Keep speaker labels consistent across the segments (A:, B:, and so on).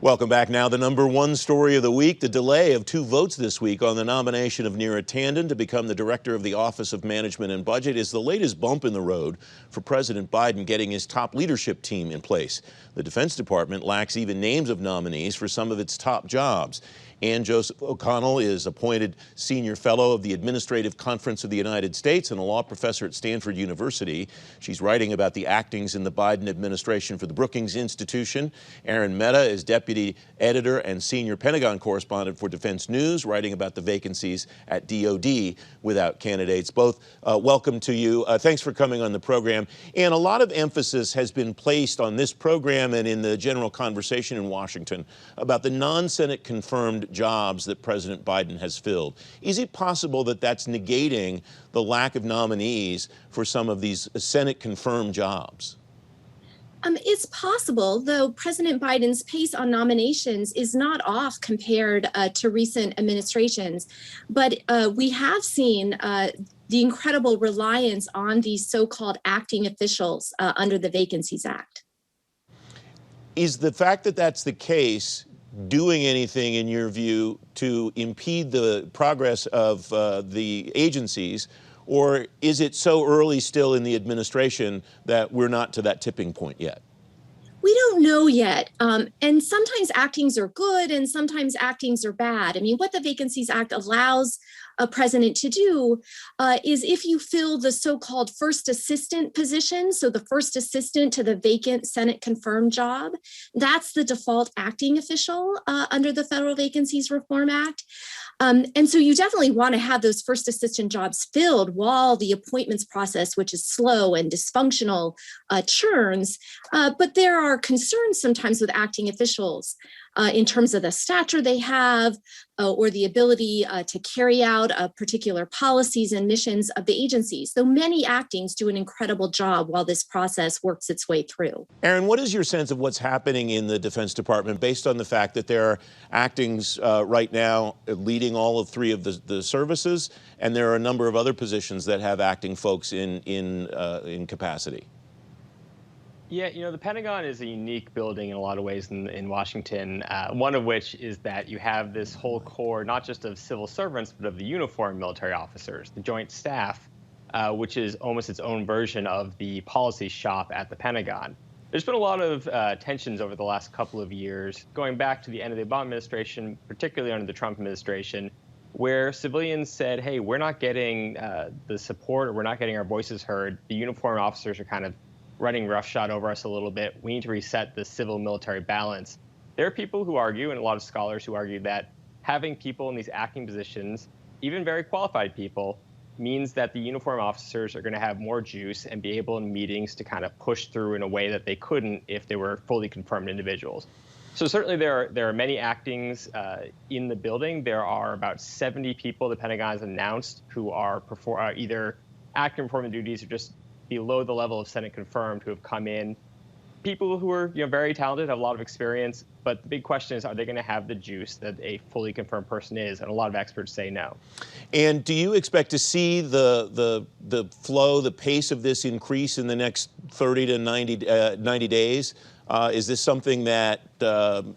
A: Welcome back. Now, the number one story of the week, the delay of 2 votes this week on the nomination of Neera Tanden to become the director of the Office of Management and Budget is the latest bump in the road for President Biden getting his top leadership team in place. The Defense Department lacks even names of nominees for some of its top jobs. Ann Joseph O'Connell is appointed Senior Fellow of the Administrative Conference of the United States and a law professor at Stanford University. She's writing about the actings in the Biden administration for the Brookings Institution. Aaron Mehta is Deputy Editor and Senior Pentagon Correspondent for Defense News, writing about the vacancies at DOD without candidates. Both welcome to you. Thanks for coming on the program. And a lot of emphasis has been placed on this program and in the general conversation in Washington about the non-Senate confirmed jobs that President Biden has filled. Is it possible that that's negating the lack of nominees for some of these Senate-confirmed jobs?
B: It's possible, though President Biden's pace on nominations is not off compared to recent administrations. But we have seen the incredible reliance on these so-called acting officials under the Vacancies Act.
A: Is the fact that that's the case doing anything, in your view, to impede the progress of the agencies, or is it so early still in the administration that we're not to that tipping point yet?
B: We don't know yet. And sometimes actings are good and sometimes actings are bad. I mean, what the Vacancies Act allows a president to do is if you fill the so-called first assistant position, so the first assistant to the vacant Senate confirmed job, that's the default acting official under the Federal Vacancies Reform Act. And so you definitely want to have those first assistant jobs filled while the appointments process, which is slow and dysfunctional, churns. But there are concerns sometimes with acting officials in terms of the stature they have or the ability to carry out particular policies and missions of the agencies. Though many actings do an incredible job while this process works its way through.
A: Aaron, what is your sense of what's happening in the Defense Department based on the fact that there are actings right now leading all of 3 of the services, and there are a number of other positions that have acting folks in capacity?
C: Yeah, the Pentagon is a unique building in a lot of ways in Washington, one of which is that you have this whole core, not just of civil servants, but of the uniformed military officers, the Joint Staff, which is almost its own version of the policy shop at the Pentagon. There's been a lot of tensions over the last couple of years, going back to the end of the Obama administration, particularly under the Trump administration, where civilians said, hey, we're not getting the support or we're not getting our voices heard. The uniformed officers are kind of running roughshod over us a little bit. We need to reset the civil-military balance. There are people who argue, and a lot of scholars who argue, that having people in these acting positions, even very qualified people, means that the uniformed officers are going to have more juice and be able in meetings to kind of push through in a way that they couldn't if they were fully confirmed individuals. So certainly there are many actings in the building. There are about 70 people the Pentagon has announced who are either acting performing duties or just below the level of Senate confirmed who have come in. People who are very talented, have a lot of experience, but the big question is, are they going to have the juice that a fully confirmed person is? And a lot of experts say no.
A: And do you expect to see the flow, the pace of this increase in the next 30 to 90 days? Is this something that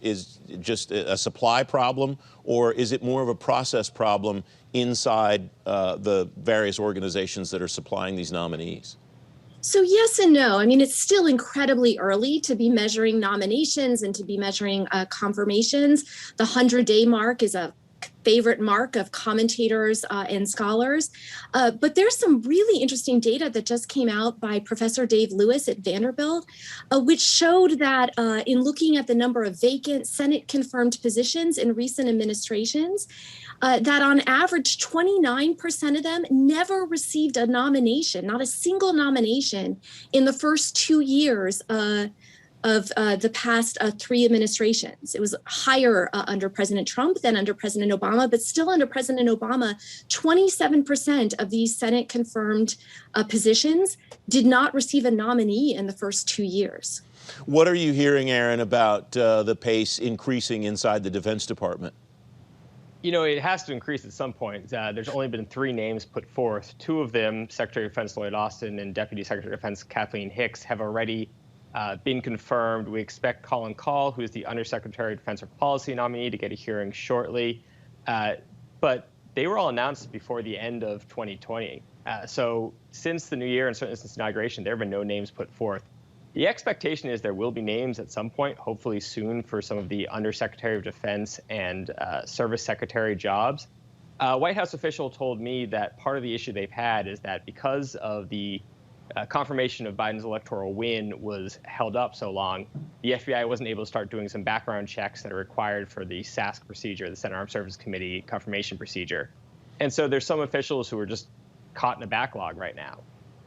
A: is just a supply problem, or is it more of a process problem inside the various organizations that are supplying these nominees?
B: So yes and no. I mean, it's still incredibly early to be measuring nominations and to be measuring confirmations. The 100-day mark is a favorite mark of commentators and scholars. But there's some really interesting data that just came out by Professor Dave Lewis at Vanderbilt, which showed that in looking at the number of vacant Senate-confirmed positions in recent administrations, that on average, 29% of them never received a nomination, not a single nomination in the first 2 years of the past 3 administrations. It was higher under President Trump than under President Obama, but still under President Obama, 27% of these Senate-confirmed positions did not receive a nominee in the first 2 years.
A: What are you hearing, Aaron, about the pace increasing inside the Defense Department?
C: It has to increase at some point. There's only been 3 names put forth. 2 of them, Secretary of Defense Lloyd Austin and Deputy Secretary of Defense Kathleen Hicks, have already been confirmed. We expect Colin Kahl, who is the Undersecretary of Defense Policy nominee, to get a hearing shortly. But they were all announced before the end of 2020. So since the new year and certainly since inauguration, there have been no names put forth. The expectation is there will be names at some point, hopefully soon, for some of the Undersecretary of Defense and Service Secretary jobs. White House official told me that part of the issue they've had is that because of the confirmation of Biden's electoral win was held up so long, the FBI wasn't able to start doing some background checks that are required for the SASC procedure, the Senate Armed Services Committee confirmation procedure. And so there's some officials who are just caught in a backlog right now.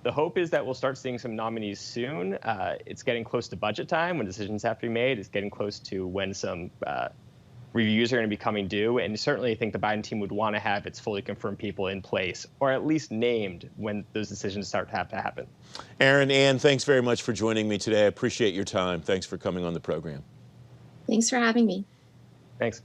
C: The hope is that we'll start seeing some nominees soon. It's getting close to budget time when decisions have to be made. It's getting close to when some reviews are going to be coming due. And certainly I think the Biden team would want to have its fully confirmed people in place, or at least named when those decisions start to have to happen.
A: Aaron, Ann, thanks very much for joining me today. I appreciate your time. Thanks for coming on the program.
B: Thanks for having me.
C: Thanks.